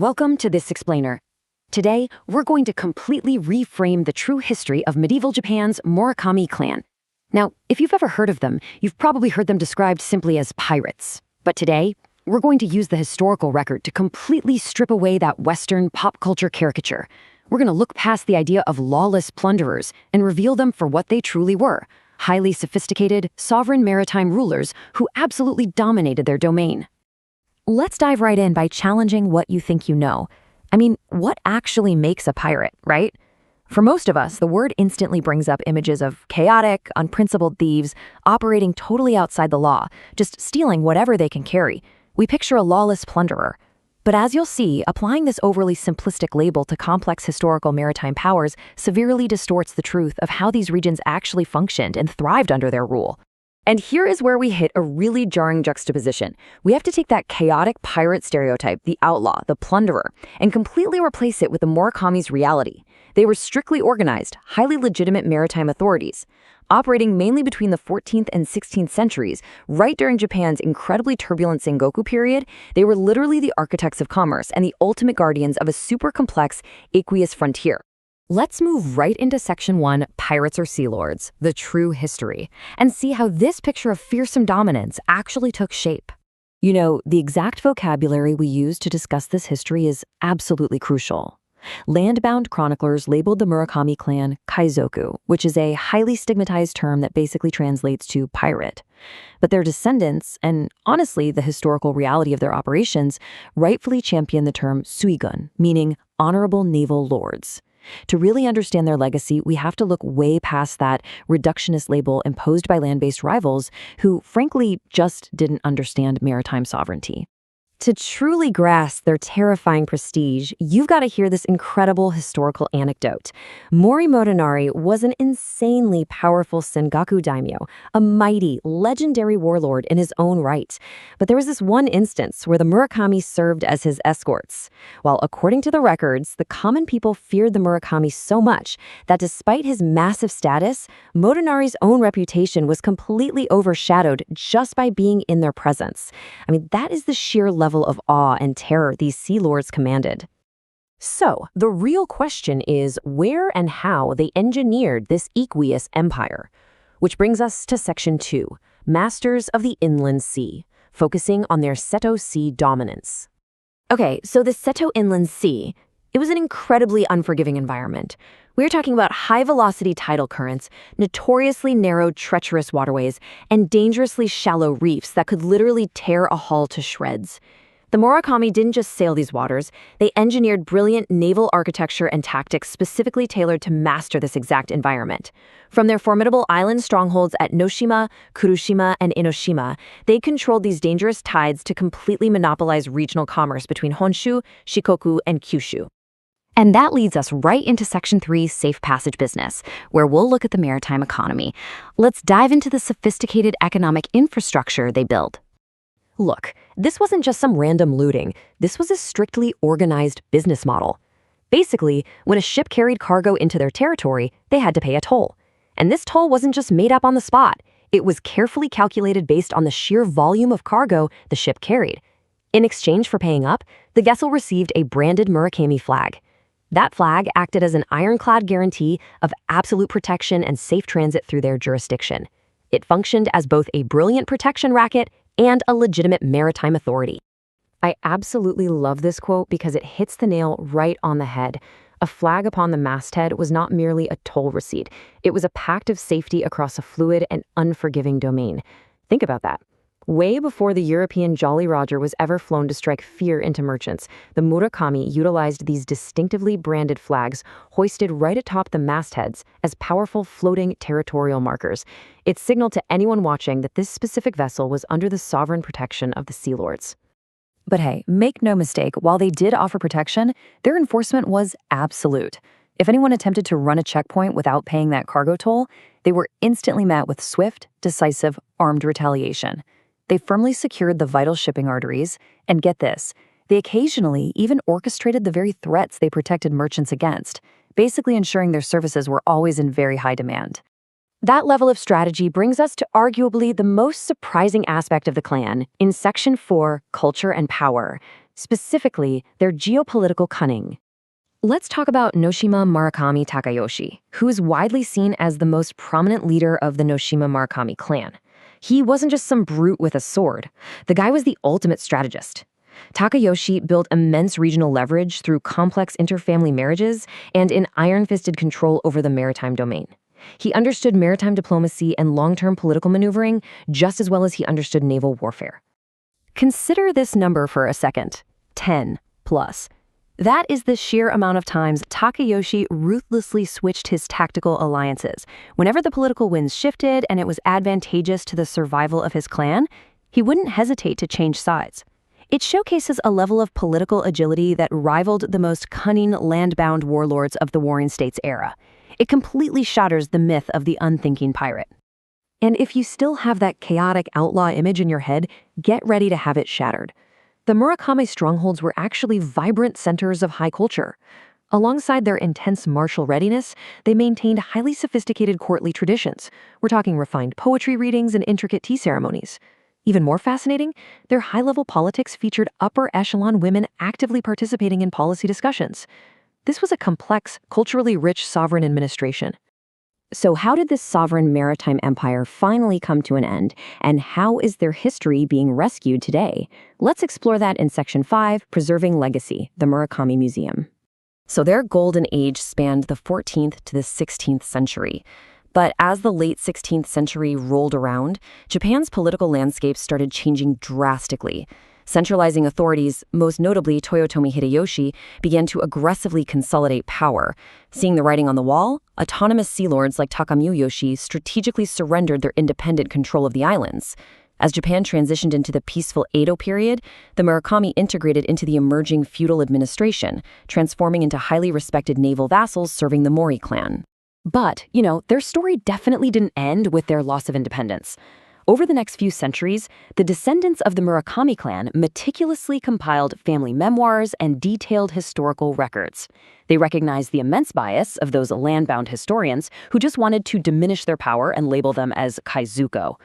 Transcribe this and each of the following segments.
welcome to This Explainer. Today, we're going to completely reframe the true history of medieval Japan's Murakami clan. Now, if you've ever heard of them, you've probably heard them described simply as pirates. But today, we're going to use the historical record to completely strip away that Western pop culture caricature. We're going to look past the idea of lawless plunderers and reveal them for what they truly were: highly sophisticated, sovereign maritime rulers who absolutely dominated their domain. Let's dive right in by challenging what you think you know. I mean, what actually makes a pirate, right? For most of us, the word instantly brings up images of chaotic, unprincipled thieves operating totally outside the law, just stealing whatever they can carry. We picture a lawless plunderer. But as you'll see, applying this overly simplistic label to complex historical maritime powers severely distorts the truth of how these regions actually functioned and thrived under their rule. And here is where we hit a really jarring juxtaposition. We have to take that chaotic pirate stereotype, the outlaw, the plunderer, and completely replace it with the Murakami's reality. They were strictly organized, highly legitimate maritime authorities, operating mainly between the 14th and 16th centuries, right during Japan's incredibly turbulent Sengoku period. They were literally the architects of commerce and the ultimate guardians of a super complex, aqueous frontier. Let's move right into Section 1, Pirates or Sea Lords, the true history, and see how this picture of fearsome dominance actually took shape. You know, the exact vocabulary we use to discuss this history is absolutely crucial. Landbound chroniclers labeled the Murakami clan kaizoku, which is a highly stigmatized term that basically translates to pirate. But their descendants, and honestly the historical reality of their operations, rightfully champion the term suigun, meaning honorable naval lords. To really understand their legacy, we have to look way past that reductionist label imposed by land-based rivals who, frankly, just didn't understand maritime sovereignty. To truly grasp their terrifying prestige, you've got to hear this incredible historical anecdote. Mori Motonari was an insanely powerful Sengoku daimyo, a mighty, legendary warlord in his own right. But there was this one instance where the Murakami served as his escorts. While according to the records, the common people feared the Murakami so much that despite his massive status, Motonari's own reputation was completely overshadowed just by being in their presence. I mean, that is the sheer level of awe and terror these sea lords commanded. So, the real question is where and how they engineered this aqueous empire. Which brings us to Section 2, Masters of the Inland Sea, focusing on their Seto Sea dominance. Okay, so the Seto Inland Sea, it was an incredibly unforgiving environment. We're talking about high-velocity tidal currents, notoriously narrow, treacherous waterways, and dangerously shallow reefs that could literally tear a hull to shreds. The Murakami didn't just sail these waters, they engineered brilliant naval architecture and tactics specifically tailored to master this exact environment. From their formidable island strongholds at Noshima, Kurushima, and Enoshima, they controlled these dangerous tides to completely monopolize regional commerce between Honshu, Shikoku, and Kyushu. And that leads us right into Section 3, Safe Passage Business, where we'll look at the maritime economy. Let's dive into the sophisticated economic infrastructure they built. Look, this wasn't just some random looting. This was a strictly organized business model. Basically, when a ship carried cargo into their territory, they had to pay a toll. And this toll wasn't just made up on the spot. It was carefully calculated based on the sheer volume of cargo the ship carried. In exchange for paying up, the vessel received a branded Murakami flag. That flag acted as an ironclad guarantee of absolute protection and safe transit through their jurisdiction. It functioned as both a brilliant protection racket and a legitimate maritime authority. I absolutely love this quote because it hits the nail right on the head. A flag upon the masthead was not merely a toll receipt. It was a pact of safety across a fluid and unforgiving domain. Think about that. Way before the European Jolly Roger was ever flown to strike fear into merchants, the Murakami utilized these distinctively branded flags hoisted right atop the mastheads as powerful floating territorial markers. It signaled to anyone watching that this specific vessel was under the sovereign protection of the Sea Lords. But hey, make no mistake, while they did offer protection, their enforcement was absolute. If anyone attempted to run a checkpoint without paying that cargo toll, they were instantly met with swift, decisive, armed retaliation. They firmly secured the vital shipping arteries, and get this, they occasionally even orchestrated the very threats they protected merchants against, basically ensuring their services were always in very high demand. That level of strategy brings us to arguably the most surprising aspect of the clan, in Section 4, Culture and Power. specifically their geopolitical cunning. Let's talk about Noshima Murakami Takayoshi, who is widely seen as the most prominent leader of the Noshima Murakami clan. He wasn't just some brute with a sword. The guy was the ultimate strategist. Takayoshi built immense regional leverage through complex interfamily marriages and an iron-fisted control over the maritime domain. He understood maritime diplomacy and long-term political maneuvering just as well as he understood naval warfare. Consider this number for a second, 10 plus. That is the sheer amount of times Takayoshi ruthlessly switched his tactical alliances. Whenever the political winds shifted and it was advantageous to the survival of his clan, he wouldn't hesitate to change sides. It showcases a level of political agility that rivaled the most cunning landbound warlords of the Warring States era. It completely shatters the myth of the unthinking pirate. And if you still have that chaotic outlaw image in your head, get ready to have it shattered. The Murakami strongholds were actually vibrant centers of high culture. Alongside their intense martial readiness, they maintained highly sophisticated courtly traditions. We're talking refined poetry readings and intricate tea ceremonies. Even more fascinating, their high-level politics featured upper-echelon women actively participating in policy discussions. This was a complex, culturally rich sovereign administration. So how did this sovereign maritime empire finally come to an end, and how is their history being rescued today? Let's explore that in Section 5, Preserving Legacy, the Murakami Museum. So their golden age spanned the 14th to the 16th century. But as the late 16th century rolled around, Japan's political landscape started changing drastically. Centralizing authorities, most notably Toyotomi Hideyoshi, began to aggressively consolidate power. Seeing the writing on the wall, autonomous sea lords like Takamyoshi strategically surrendered their independent control of the islands. As Japan transitioned into the peaceful Edo period, the Murakami integrated into the emerging feudal administration, transforming into highly respected naval vassals serving the Mori clan. But, their story definitely didn't end with their loss of independence. Over the next few centuries, the descendants of the Murakami clan meticulously compiled family memoirs and detailed historical records. They recognized the immense bias of those landbound historians who just wanted to diminish their power and label them as kaizoku.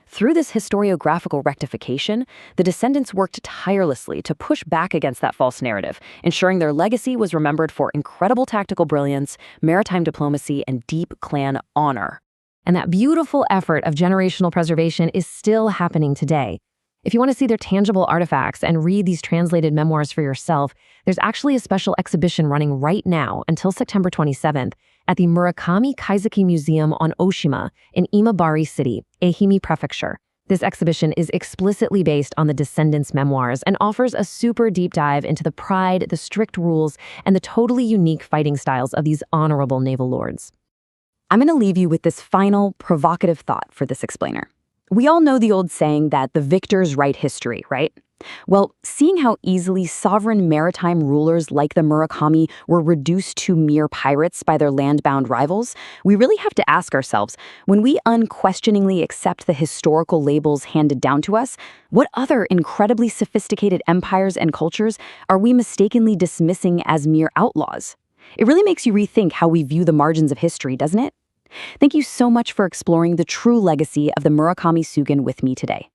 Through this historiographical rectification, the descendants worked tirelessly to push back against that false narrative, ensuring their legacy was remembered for incredible tactical brilliance, maritime diplomacy, and deep clan honor. And that beautiful effort of generational preservation is still happening today. If you want to see their tangible artifacts and read these translated memoirs for yourself, there's actually a special exhibition running right now until September 27th at the Murakami Kaizoku Museum on Oshima in Imabari City, Ehime Prefecture. This exhibition is explicitly based on the descendants' memoirs and offers a super deep dive into the pride, the strict rules, and the totally unique fighting styles of these honorable naval lords. I'm going to leave you with this final, provocative thought for this explainer. We all know the old saying that the victors write history, right? Well, seeing how easily sovereign maritime rulers like the Murakami were reduced to mere pirates by their landbound rivals, we really have to ask ourselves, when we unquestioningly accept the historical labels handed down to us, what other incredibly sophisticated empires and cultures are we mistakenly dismissing as mere outlaws? It really makes you rethink how we view the margins of history, doesn't it? Thank you so much for exploring the true legacy of the Murakami Suigun with me today.